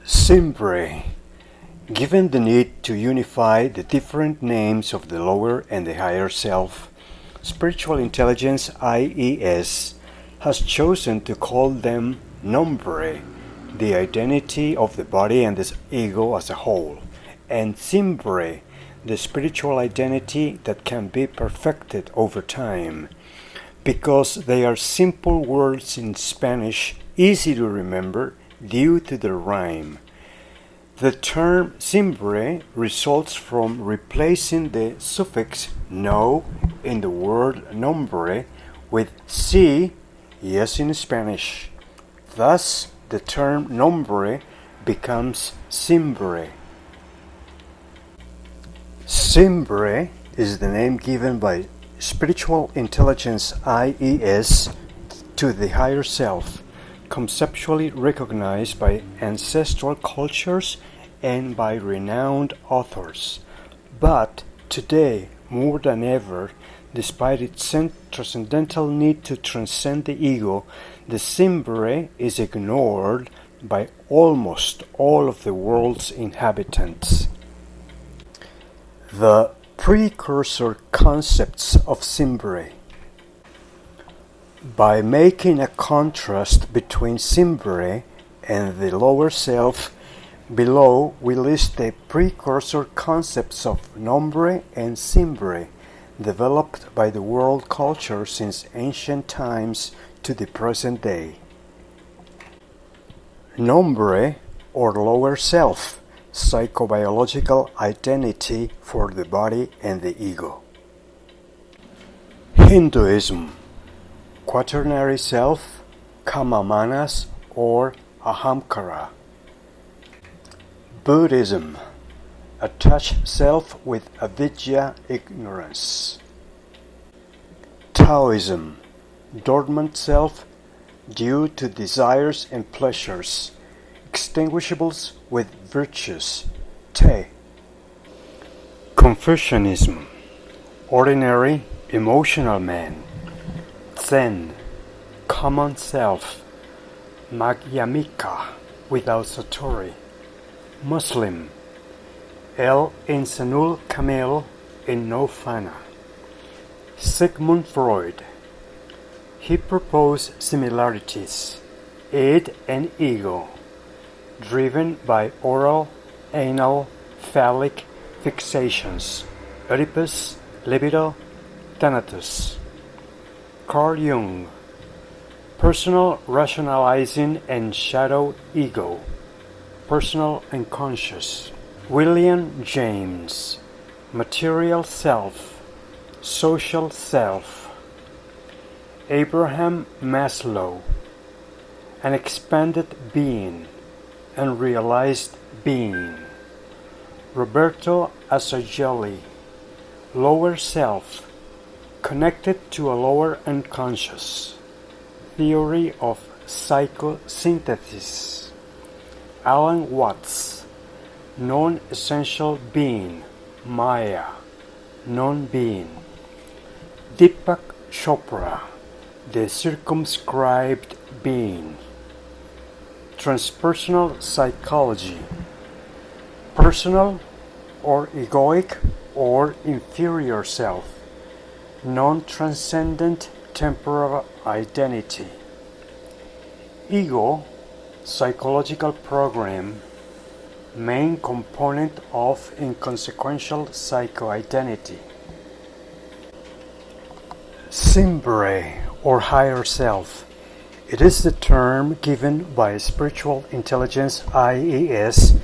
SIMBRE. Given the need to unify the different names of the lower and the higher self, Spiritual Intelligence IES has chosen to call them Nombre, the identity of the body and the ego as a whole, and Simbre, the spiritual identity that can be perfected over time, because they are simple words in Spanish, easy to remember due to the rhyme. The term simbre results from replacing the suffix no in the word nombre with si, yes in Spanish. Thus, the term nombre becomes simbre. Simbre is the name given by Spiritual Intelligence IES to the higher self, conceptually recognized by ancestral cultures and by renowned authors. But today, more than ever, despite its transcendental need to transcend the ego, the Simbre is ignored by almost all of the world's inhabitants. The precursor concepts of Simbre. By making a contrast between Simbre and the lower self, below we list the precursor concepts of Nombre and Simbre, developed by the world culture since ancient times to the present day. Nombre, or lower self, psychobiological identity for the body and the ego. Hinduism, quaternary self, Kamamanas, or Ahamkara. Buddhism, attached self with avidya, ignorance. Taoism, dormant self due to desires and pleasures, extinguishables with virtues, te. Confucianism, ordinary, emotional man. Zen, common self, Madhyamika, without satori. Muslim, El Insanul Kamil in no fana. Sigmund Freud. He proposed similarities, id and ego, driven by oral, anal, phallic fixations, Oedipus, libido, thanatos. Carl Jung, personal rationalizing and shadow ego, personal and conscious. William James, material self, social self. Abraham Maslow, an expanded being, unrealized being. Roberto Assagelli, lower self, connected to a lower unconscious. Theory of psychosynthesis. Alan Watts, non-essential being, Maya, non-being. Deepak Chopra, the circumscribed being. Transpersonal psychology, personal or egoic or inferior self, non-transcendent temporal identity. Ego, psychological program, main component of inconsequential psychoidentity. Simbre, or higher self. It is the term given by Spiritual Intelligence IES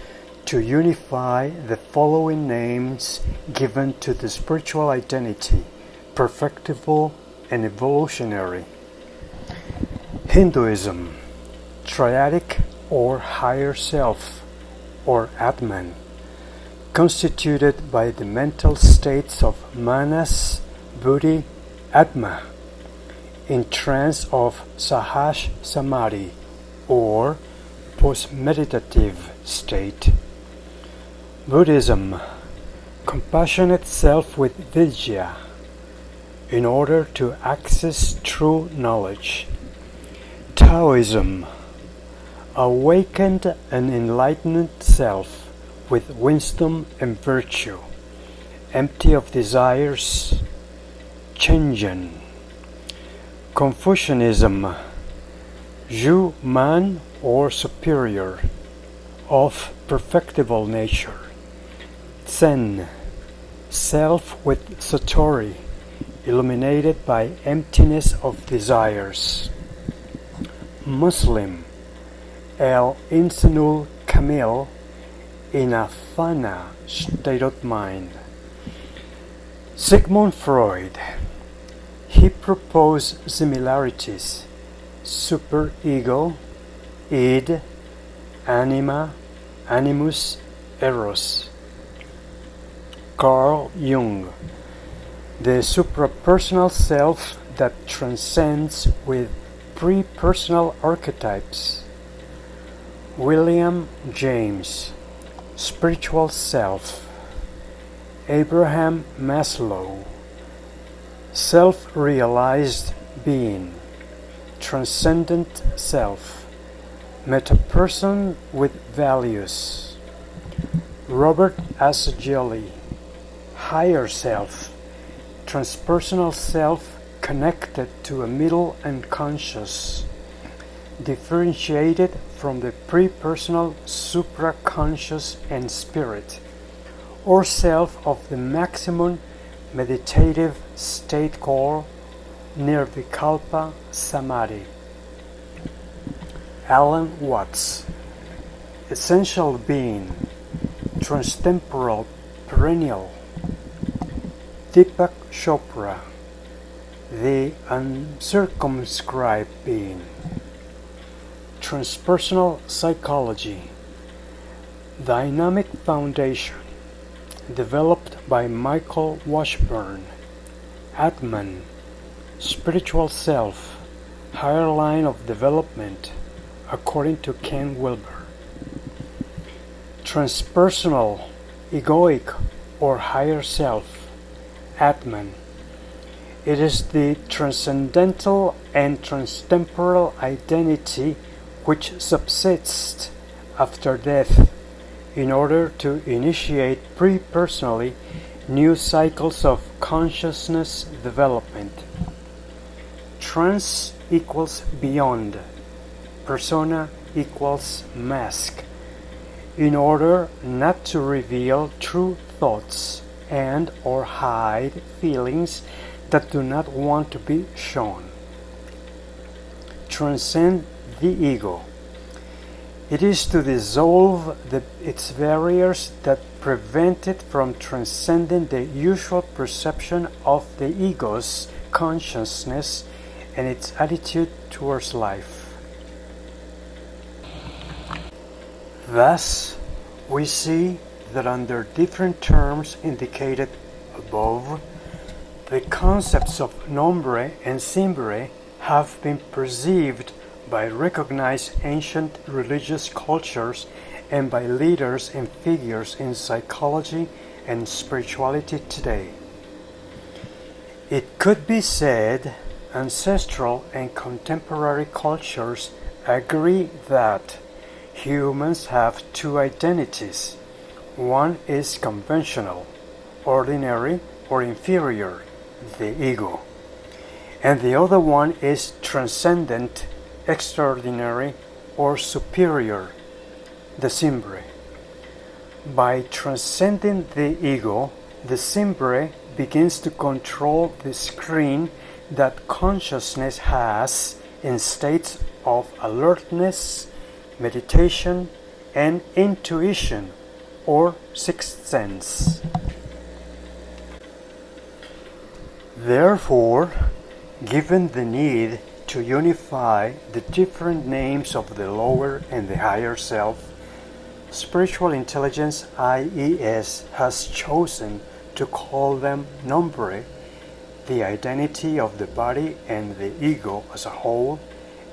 to unify the following names given to the spiritual identity, perfectible and evolutionary. Hinduism, triadic or higher self, or Atman, constituted by the mental states of Manas, Buddhi, Atma, in trance of Sahaj Samadhi, or post-meditative state. Buddhism, compassionate self with Vidya, in order to access true knowledge. Taoism, awakened and enlightened self with wisdom and virtue, empty of desires, Chenjen. Confucianism, Zhu man or superior, of perfectible nature. Zen, self with satori, illuminated by emptiness of desires. Muslim, el insanul kamil, in a fana state of mind. Sigmund Freud, he proposed similarities, superego, id, anima, animus, eros. Carl Jung, the suprapersonal self that transcends with pre-personal archetypes. William James, spiritual self. Abraham Maslow, self-realized being, transcendent self, metaperson with values. Robert Assagioli, higher self, transpersonal self connected to a middle unconscious, differentiated from the pre-personal supraconscious and spirit, or self of the maximum meditative state called Nirvikalpa Samadhi. Alan Watts, essential being, transtemporal perennial. Deepak Chopra, the uncircumscribed being. Transpersonal psychology, dynamic foundation, developed by Michael Washburn. Atman, spiritual self, higher line of development, according to Ken Wilber. Transpersonal, egoic, or higher self, Atman. It is the transcendental and transtemporal identity which subsists after death in order to initiate pre-personally new cycles of consciousness development. Trans equals beyond, persona equals mask, in order not to reveal true thoughts and or hide feelings that do not want to be shown. Transcend the ego. It is to dissolve its barriers that prevent it from transcending the usual perception of the ego's consciousness and its attitude towards life. Thus, we see that under different terms indicated above, the concepts of nombre and SIMBRE have been perceived by recognized ancient religious cultures and by leaders and figures in psychology and spirituality today. It could be said ancestral and contemporary cultures agree that humans have two identities. One is conventional, ordinary or inferior, the ego, and the other one is transcendent, extraordinary or superior, the SIMBRE. By transcending the ego, the SIMBRE begins to control the screen that consciousness has in states of alertness, meditation, and intuition, or sixth sense. Therefore, given the need to unify the different names of the lower and the higher self, Spiritual Intelligence IES has chosen to call them nombre, the identity of the body and the ego as a whole,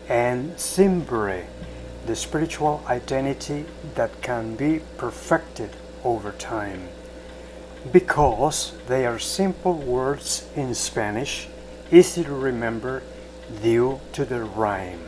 and SIMBRE, the spiritual identity that can be perfected over time. Because they are simple words in Spanish, easy to remember due to the rhyme.